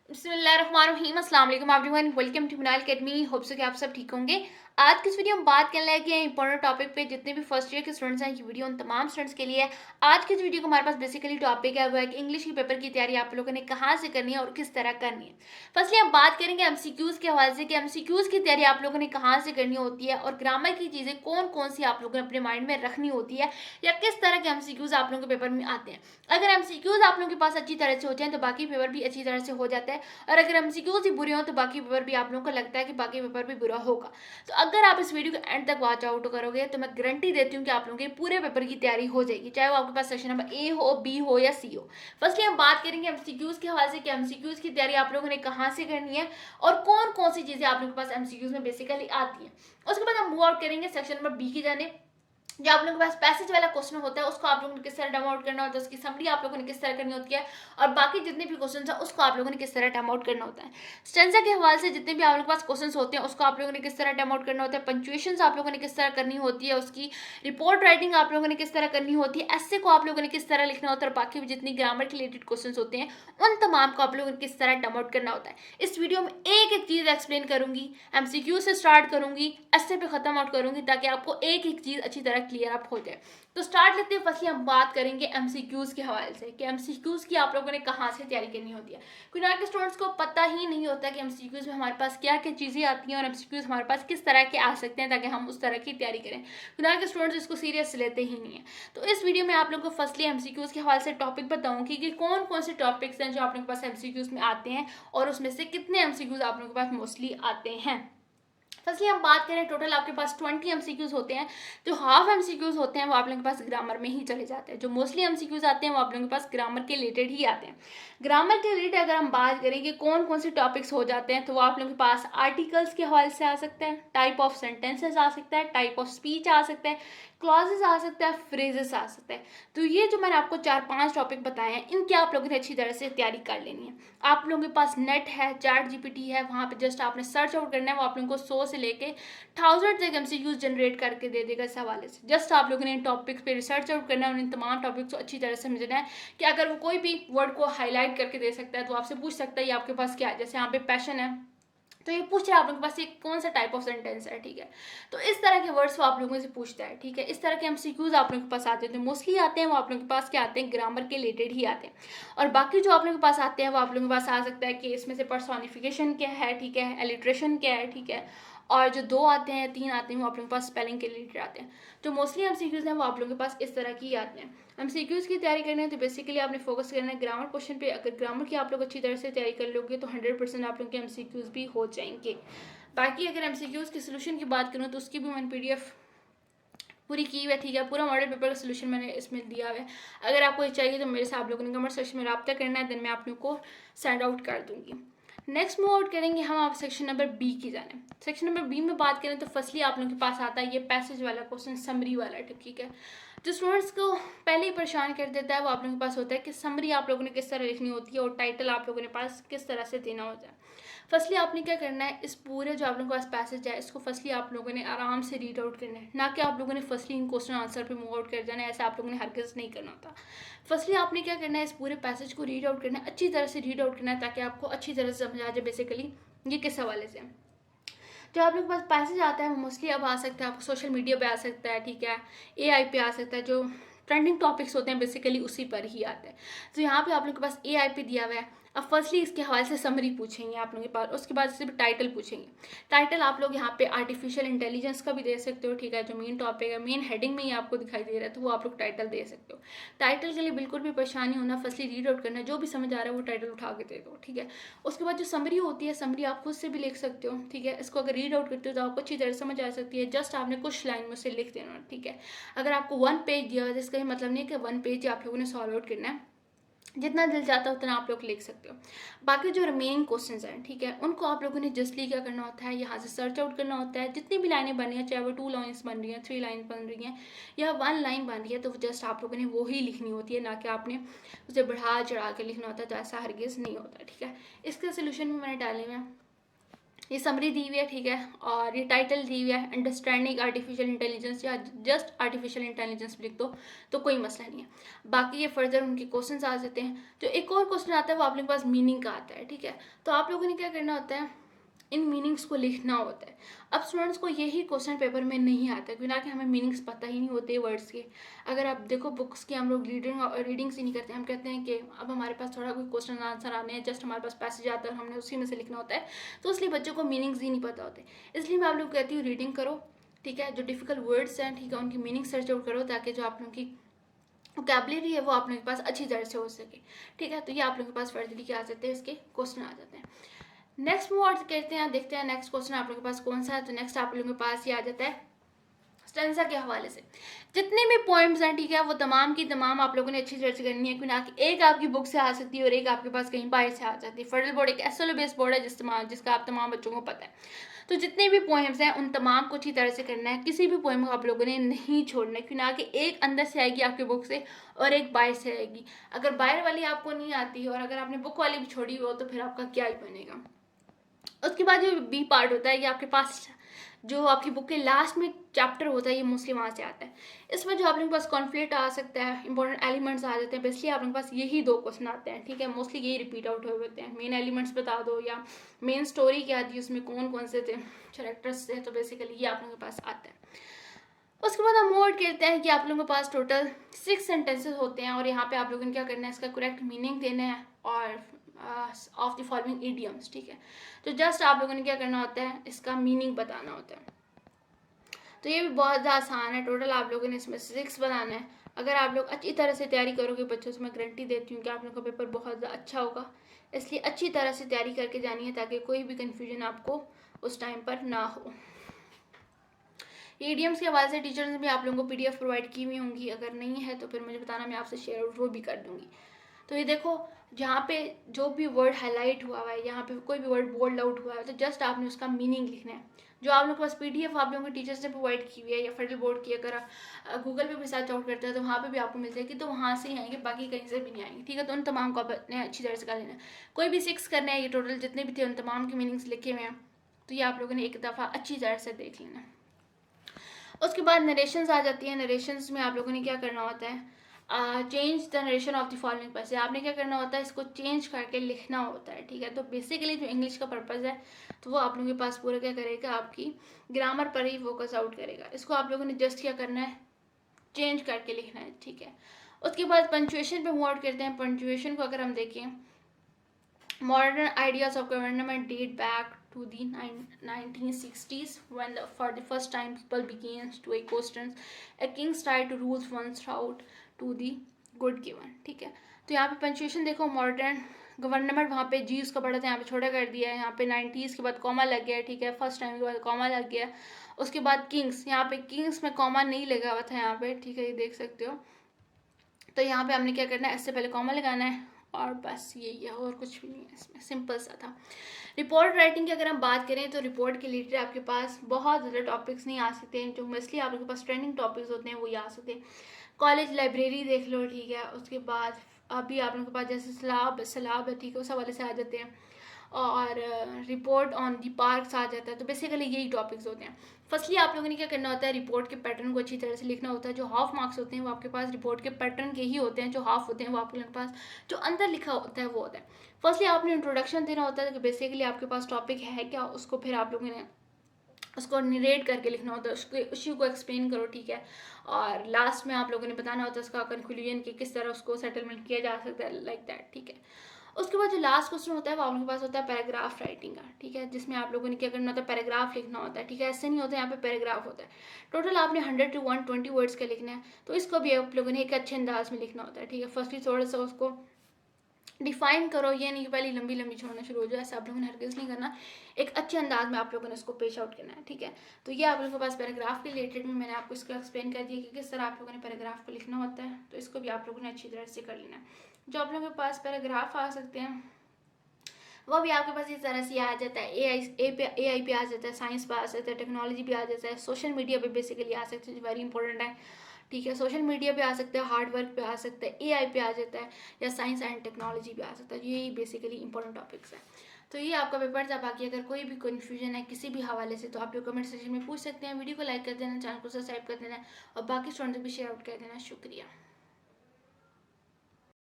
बिस्मिल्लाहिर्रहमानिर्रहीम अस्सलाम वालेकुम everyone, welcome to Minal academy. Hope so कि आप सब ठीक होंगे। आज की इस वीडियो में बात करने लगे हैं इंपॉर्टेंट टॉपिक पे। जितने भी फर्स्ट ईयर के स्टूडेंट्स हैं, ये वीडियो उन तमाम स्टूडेंट्स के लिए है। आज की इस वीडियो को हमारे पास बेसिकली टॉपिक है वो है कि इंग्लिश के पेपर की तैयारी आप लोगों ने कहाँ से करनी है और किस तरह करनी है। फर्स्टली हम बात करेंगे एमसीक्यूज के हवाले से कि एमसीक्यूज की तैयारी आप लोगों ने कहाँ से करनी होती है और ग्रामर की चीज़ें कौन कौन सी आप लोगों ने अपने माइंड में रखनी होती है या किस तरह के एमसीक्यूज आप लोगों के पेपर में आते हैं। अगर एमसीक्यूज आप लोगों के पास अच्छी तरह से हो जाए तो बाकी पेपर भी अच्छी तरह से हो जाता है, और अगर एमसीक्यूज ही बुरे हो तो बाकी पेपर भी आप लोगों को लगता है कि बाकी पेपर भी बुरा होगा। तो अगर आप इस वीडियो को एंड तक वॉच आउट करोगे तो मैं गारंटी देती हूँ कि आप लोगों के पूरे पेपर की तैयारी हो जाएगी, चाहे वो आपके पास सेक्शन नंबर ए हो, बी हो या सी हो। फर्स्टली हम बात करेंगे एमसीक्यूज के हवाले से कि एमसीक्यूज की तैयारी आप लोगों ने कहाँ से करनी है और कौन कौन सी चीजें आप लोगों के पास एमसीक्यूज में बेसिकली आती हैं। उसके बाद हम मूव आउट करेंगे सेक्शन नंबर बी की जाने। जो आप लोगों के पास पैसेज वाला क्वेश्चन होता है उसको आप लोगों ने किस तरह डम आउट करना होता है, उसकी समरी आप लोगों ने किस तरह करनी होती है, और बाकी जितने भी क्वेश्चन है उसको आप लोगों ने किस तरह डम आउट करना होता है। स्टेंजा के हवाले से जितने भी आप लोगों के पास क्वेश्चन होते हैं उसको आप लोगों ने किस तरह डम आउट करना होता है। पंक्चुएशन आप लोगों ने किस तरह करनी होती है, उसकी रिपोर्ट राइटिंग आप लोगों ने किस तरह करनी होती है, ऐसे को आप लोगों ने किस तरह लिखना होता है, और बाकी भी जितनी ग्रामर के रिलेटेड क्वेश्चन होते हैं उन तमाम को आप लोगों ने किस तरह डम आउट करना होता है। इस वीडियो में एक एक चीज एक्सप्लेन करूंगी, एमसीक्यू से स्टार्ट करूंगी, ऐसे पे खत्म आउट करूंगी ताकि आपको एक एक चीज अच्छी तरह क्लियर अप हो जाए। तो स्टार्ट लेते हैं। फर्स्टली हम बात करेंगे एमसीक्यूज के हवाले से कि एमसीक्यूज की आप लोगों ने कहाँ से तैयारी करनी होती है। कुछ के स्टूडेंट्स को पता ही नहीं होता कि एमसीक्यूज में हमारे पास क्या क्या चीज़ें आती हैं और एमसीक्यूज हमारे पास किस तरह के आ सकते हैं ताकि हम उस तरह की तैयारी करें। कुछ के स्टूडेंट्स इसको सीरियस लेते ही नहीं है। तो इस वीडियो में आप लोगों को फर्स्टली एमसीक्यूज के हवाले से टॉपिक बताऊंगी कि कौन कौन से टॉपिक्स हैं जो आप लोगों के पास एमसीक्यूज में आते हैं और उसमें से कितने एमसीक्यूज आप लोगों के पास मोस्टली आते हैं। फर्स्टली हम बात करें, टोटल आपके पास 20 एमसीक्यूज होते हैं। जो हाफ एमसीक्यूज होते हैं वो आप लोगों के पास ग्रामर में ही चले जाते हैं। जो मोस्टली एमसीक्यूज आते हैं वो आप लोगों के पास ग्रामर के रिलेटेड ही आते हैं। ग्रामर के रिलेटेड अगर हम बात करें कि कौन कौन से टॉपिक्स हो जाते हैं तो वो आप लोगों के पास आर्टिकल्स के हवाले से आ सकते हैं, टाइप ऑफ सेंटेंसेस आ सकता है, टाइप ऑफ स्पीच आ सकता है, क्लॉजेस आ सकता है, फ्रेजेस आ सकता है। तो ये जो मैंने आपको 4-5 टॉपिक बताए हैं इनकी आप लोगों ने अच्छी तरह से तैयारी कर लेनी है। आप लोगों के पास नेट है, चैट जीपीटी है, वहाँ पे जस्ट आपने सर्च आउट करना है। वो आप लोगों को 100 से लेके 1000 तक एमसीक्यूज जनरेट करके दे देगा इस हवाले से। जस्ट आप लोगों ने इन टॉपिक्स पे रिसर्च आउट करना है और इन तमाम टॉपिक्स को अच्छी तरह से समझना है कि अगर वो कोई भी वर्ड को हाईलाइट करके दे सकता है तो आपसे पूछ सकता है ये आपके पास क्या है। जैसे यहाँ पे पैशन है तो ये पूछ रहा है आप लोगों के पास ये कौन सा टाइप ऑफ सेंटेंस है, ठीक है। तो इस तरह के वर्ड्स वो आप लोगों से पूछता है, ठीक है। इस तरह के एमसीक्यूज आप लोगों के पास आते हैं। तो मोस्टली आते हैं वो आप लोगों के पास क्या आते हैं, ग्रामर के रिलेटेड ही आते हैं। और बाकी जो आप लोगों के पास आते हैं वो आप लोगों के पास आ सकता है कि इसमें से पर्सोनिफिकेशन क्या है, ठीक है, एलिट्रेशन क्या है, ठीक है। और जो 2 आते हैं, 3 आते हैं वो आप लोगों के पास स्पेलिंग के रिलेटेड आते हैं। जो मोस्टली एमसीक्यूज हैं वो आप लोगों के पास इस तरह की ही आते हैं। एमसीक्यूज की तैयारी करनी है तो बेसिकली आपने फोकस करना है ग्रामर क्वेश्चन पे। अगर ग्रामर की आप लोग अच्छी तरह से तैयारी कर लोगे तो 100% आप लोगों के एमसीक्यूज भी हो जाएंगे। बाकी अगर एमसीक्यूज के सोल्यूशन की बात करूँ तो उसकी भी मैंने पीडीएफ पूरी की हुई है, ठीक है। पूरा मॉडल पेपर का सोल्यूशन मैंने इसमें दिया हुआ है। अगर आपको ये चाहिए तो मेरे से आप लोगों ने कमेंट सेक्शन में रब्ता करना है, देन मैं आप लोगों को सेंड आउट कर दूंगी। नेक्स्ट मूव आउट करेंगे हम आप सेक्शन नंबर बी की जाने। सेक्शन नंबर बी में बात करें तो फर्स्टली आप लोगों के पास आता है ये पैसेज वाला क्वेश्चन, समरी वाला, ठीक है। जो स्टूडेंट्स को पहले ही परेशान कर देता है वो आप लोगों के पास होता है कि समरी आप लोगों ने किस तरह लिखनी होती है और टाइटल आप लोगों के पास किस तरह से देना होता है। फर्स्टली आपने क्या करना है, इस पूरे जो आप लोगों के पास पैसेज है इसको फर्स्टली आप लोगों ने आराम से रीड आउट करना है, ना कि आप लोगों ने फर्स्टली इन क्वेश्चन आंसर पे मूव आउट कर जाना है। ऐसा आप लोगों ने हरगिज़ नहीं करना होता। फर्स्टली आपने क्या करना है, इस पूरे पैसेज को रीड आउट करना है, अच्छी तरह से रीड आउट करना है ताकि आपको अच्छी तरह से समझ आ जाए बेसिकली ये किस हवाले से। जो आप लोग के पास पैसेज आता है वो मोस्टली अब आ सकता है, आपको सोशल मीडिया पे आ सकता है, ठीक है, एआई पे आ सकता है। जो ट्रेंडिंग टॉपिक्स होते हैं बेसिकली उसी पर ही आते हैं। तो यहाँ पे आप लोग के पास एआई पे दिया हुआ है। अब फर्स्टली इसके हवाले से समरी पूछेंगे आप लोगों के पास, उसके बाद सिर्फ टाइटल पूछेंगे। टाइटल आप लोग यहाँ पे आर्टिफिशियल इंटेलिजेंस का भी दे सकते हो, ठीक है। जो मेन टॉपिक है, मेन हेडिंग में ही आपको दिखाई दे रहा है तो वो आप लोग टाइटल दे सकते हो। टाइटल के लिए बिल्कुल भी परेशानी होना, फर्स्टली रीड आउट करना है, जो भी समझ आ रहा है वो टाइटल उठा के दे दो, ठीक है। उसके बाद जो समरी होती है, समरी आप खुद से भी लिख सकते हो, ठीक है। इसको अगर रीड आउट करते हो तो आपको अच्छी तरह समझ आ सकती है। जस्ट आपने कुछ लाइन में से लिख देना, ठीक है। अगर आपको 1 पेज दिया हो तो इसका ही मतलब नहीं है कि 1 पेज आप लोगों ने सॉल्व आउट करना है। जितना दिल चाहता है उतना आप लोग लिख सकते हो। बाकी जो रिमेनिंग क्वेश्चंस हैं, ठीक है, उनको आप लोगों ने जस्टली क्या करना होता है, यहाँ से सर्च आउट करना होता है। जितनी भी लाइनें बनी हैं, चाहे वो 2 लाइन्स बन रही हैं, 3 लाइन बन रही हैं या 1 लाइन बन रही है, तो जस्ट आप लोगों ने वो ही लिखनी होती है, ना कि आपने उसे बढ़ा चढ़ा के लिखना होता है। तो ऐसा हरगिज़ नहीं होता, ठीक है। इसके सोल्यूशन भी मैंने डाले हुए हैं। ये समरी दी हुई है, ठीक है, और ये टाइटल दी हुई है अंडरस्टैंडिंग आर्टिफिशियल इंटेलिजेंस, या जस्ट आर्टिफिशियल इंटेलिजेंस लिख दो तो कोई मसला नहीं है। बाकी ये फर्दर उनके क्वेश्चंस आ जाते हैं। जो एक और क्वेश्चन आता है वो आप लोगों के पास मीनिंग का आता है, ठीक है। तो आप लोगों ने क्या करना होता है, इन मीनिंग्स को लिखना होता है। अब स्टूडेंट्स को यही क्वेश्चन पेपर में नहीं आता क्योंकि ना कि हमें मीनिंग्स पता ही नहीं होते वर्ड्स के। अगर आप देखो बुक्स की हम लोग रीडिंग्स ही नहीं करते, हम कहते हैं कि अब हमारे पास थोड़ा कोई क्वेश्चन आंसर आने हैं, जस्ट हमारे पास पैसेज आता है और हमने उसी में से लिखना होता है, तो इसलिए बच्चों को मीनिंग्स ही नहीं पता होते। इसलिए मैं आप लोग कहती हूँ रीडिंग करो, ठीक है, जो डिफिकल्ट वर्ड्स हैं, ठीक है, उनकी मीनिंग सर्च आउट करो ताकि जो आप लोगों की वोकेबलरी है वो आप लोगों के पास अच्छी तरह से हो सके, ठीक है। तो ये आप लोगों के पास फर्दरली क्या आ जाते हैं, इसके क्वेश्चन आ जाते हैं। नेक्स्ट मूव आउट करते हैं, देखते हैं नेक्स्ट क्वेश्चन आप लोगों के पास कौन सा है। तो नेक्स्ट आप लोगों के पास ये आ जाता है स्टेंजा के हवाले से जितने भी पोएम्स हैं, ठीक है, वो तमाम की तमाम आप लोगों ने अच्छी तरह से करनी है, क्योंकि ना कि एक आपकी बुक से आ सकती है और एक आपके पास कहीं बाहर से आ सकती है। फेडरल बोर्ड एक एसएलओ बेस्ड बोर्ड है जिसका आप तमाम बच्चों को पता है। तो जितने भी पोएम्स हैं उन तमाम को अच्छी तरह से करना है, किसी भी पोएम को आप लोगों ने नहीं छोड़ना है, क्योंकि ना कि एक अंदर से आएगी आपकी बुक से और एक बाहर से आएगी। अगर बाहर वाली आपको नहीं आती और अगर आपने बुक वाली भी छोड़ी हो तो फिर आपका क्या ही बनेगा। उसके बाद जो बी पार्ट होता है, ये आपके पास जो आपकी बुक के लास्ट में चैप्टर होता है, ये मोस्टली वहाँ से आता है। इसमें जो आप लोगों के पास कॉन्फ्लिक्ट आ सकता है, इंपॉर्टेंट एलिमेंट्स आ जाते हैं, बेसिकली आप लोगों के पास यही 2 क्वेश्चन आते हैं, ठीक है। मोस्टली यही रिपीट आउट हुए होते हैं, मेन एलिमेंट्स बता दो या मेन स्टोरी क्या थी, उसमें कौन कौन से थे कैरेक्टर्स थे, तो बेसिकली ये आप लोगों के पास आता है। उसके बाद हम मोड कहते हैं कि आप लोगों के पास टोटल 6 सेंटेंसेस होते हैं और यहाँ पे आप लोगों ने क्या करना है, इसका करेक्ट मीनिंग देना है और ऑफ द फॉलोइंग इडियम्स, ठीक है। तो जस्ट आप लोगों ने क्या करना होता है, इसका मीनिंग बताना होता है। तो ये भी बहुत ज़्यादा आसान है। टोटल आप लोगों ने इसमें 6 बनाना है। अगर आप लोग अच्छी तरह से तैयारी करोगे बच्चों से मैं गारंटी देती हूँ कि आप लोगों का पेपर बहुत ज़्यादा अच्छा होगा। इसलिए अच्छी तरह से तैयारी करके जानी है ताकि कोई भी कन्फ्यूजन आपको उस टाइम पर ना हो। ईडीएम्स के हवाले से टीचर्स ने भी आप लोगों को पीडीएफ प्रोवाइड की हुई होंगी, अगर नहीं है तो फिर मुझे बताना, मैं आपसे शेयर वो भी कर दूंगी। तो ये देखो जहाँ पे जो भी वर्ड हाईलाइट हुआ है, यहाँ पे कोई भी वर्ड बोल्ड आउट हुआ है, तो जस्ट आपने उसका मीनिंग लिखना है। जो आप लोगों के पास पीडीएफ आप लोगों के टीचर्स ने प्रोवाइड की हुई है या फेडरल बोर्ड की, अगर गूगल पे भी सर्च आउट करते हैं तो वहाँ पे भी आपको मिल जाएगी, तो वहाँ से ही आएंगे, बाकी कहीं से भी नहीं आएंगे, ठीक है। तो उन तमाम को आपने अच्छी तरह से कर लेना है। कोई भी 6 करना है, ये टोटल जितने भी थे उन तमाम के मीनिंग्स लिखे हुए हैं, तो ये आप लोगों ने एक दफ़ा अच्छी तरह से देख लेना है। उसके बाद नरेशंस आ जाती है। नरेशंस में आप लोगों ने क्या करना होता है, change the narration of the following पैसे, आपने क्या करना होता है, इसको चेंज करके लिखना होता है, ठीक है। तो बेसिकली जो इंग्लिश का पर्पज़ है तो वो आप लोगों के पास पूरा क्या करेगा, आपकी ग्रामर पर ही फोकस आउट करेगा। इसको आप लोगों ने जस्ट क्या करना है, चेंज करके लिखना है, ठीक है। उसके बाद पंचुएशन पे मूव आउट करते हैं। पंचुएशन को अगर हम देखें, modern ideas of government date back to the 1960s when for the first time people began to a questions a king's right to rule one's throughout to the good given, ठीक है। तो यहाँ पे punctuation देखो, modern government वहाँ पे जी उसका बड़ा था, यहाँ पे छोटा कर दिया है, यहाँ पे 90s के बाद कॉमा लग गया है, ठीक है, फर्स्ट टाइम के बाद कॉमा लग गया। उसके बाद किंग्स, यहाँ पे किंग्स में कॉमा नहीं लगा हुआ था यहाँ पे, ठीक है, ये देख सकते हो। तो यहाँ पे हमने क्या करना है, इससे पहले कॉमा लगाना है और बस यही है, और कुछ भी नहीं है इसमें, सिंपल सा था। रिपोर्ट राइटिंग की अगर हम बात करें तो रिपोर्ट के रिलेटेड आपके पास बहुत ज़्यादा टॉपिक्स नहीं आ सकते हैं, जो मोस्टली आपके पास ट्रेंडिंग टॉपिक्स होते हैं वो आ सकते हैं। कॉलेज लाइब्रेरी देख लो, ठीक है। उसके बाद अभी आप लोगों के पास जैसे सलाब है, ठीक है, उस हवाले से आ जाते हैं, और रिपोर्ट ऑन दी पार्क्स आ जाता है। तो बेसिकली यही टॉपिक्स होते हैं। फर्स्टली आप लोगों ने क्या करना होता है, रिपोर्ट के पैटर्न को अच्छी तरह से लिखना होता है। जो हाफ मार्क्स होते हैं वो आपके पास रिपोर्ट के पैटर्न के ही होते हैं, जो हाफ होते हैं वो आपके पास जो अंदर लिखा होता है वो होता है। फर्स्टली आपने इंट्रोडक्शन देना होता है कि बेसिकली आपके पास टॉपिक है क्या, उसको फिर आप लोगों ने उसको निरेट करके लिखना होता है, उसको इश्यू को एक्सप्लेन करो, ठीक है। और लास्ट में आप लोगों ने बताना होता है उसका कंक्लूजन कि किस तरह उसको सेटलमेंट किया जा सकता है, लाइक दैट, ठीक है। उसके बाद जो लास्ट क्वेश्चन होता है वो आप लोगों के पास होता है पैराग्राफ राइटिंग का, ठीक है, जिसमें आप लोगों ने क्या करना होता है, पैराग्राफ लिखना होता है, ठीक है। ऐसे नहीं होता है, यहाँ पे पैराग्राफ होता है। टोटल आपने 100 to 120 वर्ड्स का लिखना है, तो इसको भी आप लोगों ने एक अच्छे अंदाज में लिखना होता है, ठीक है। फर्स्टली थोड़ा सा उसको डिफाइन करो, ये नहीं कि पहले लंबी लंबी छोड़ना शुरू हो जाए, ऐसा आप लोगों ने हरगिज़ नहीं करना। एक अच्छे अंदाज में आप लोगों ने इसको पेश आउट करना है, ठीक है। तो ये आप लोगों के पास पैराग्राफ के रिलेटेड में मैंने आपको इसको एक्सप्लेन कर दिया कि किस तरह आप लोगों ने पैराग्राफ को लिखना होता है, तो इसको भी आप लोगों ने अच्छी तरह से कर लेना है। जो आप लोगों के पास पैराग्राफ आ सकते हैं वो भी आपके पास इस तरह से आ जाता है, एआई पे आ जाता है, साइंस पे आ सकता है, टेक्नोलॉजी पे आ जाता है, सोशल मीडिया पे बेसिकली आ सकता है, जो वेरी इंपॉर्टेंट है। ठीक है, सोशल मीडिया पे आ सकता है, हार्ड वर्क पे आ सकता है, एआई पे आ जाता है, या साइंस एंड टेक्नोलॉजी पे आ सकता है। यही बेसिकली इंपॉर्टेंट टॉपिक्स हैं। तो ये आपका पेपर था। बाकी अगर कोई भी कन्फ्यूजन है किसी भी हवाले से तो आप लोग कमेंट सेक्शन में पूछ सकते हैं। वीडियो को लाइक कर देना, चैनल को सब्सक्राइब कर देना और बाकी स्टूडेंट्स को भी शेयर आउट कर देना। शुक्रिया।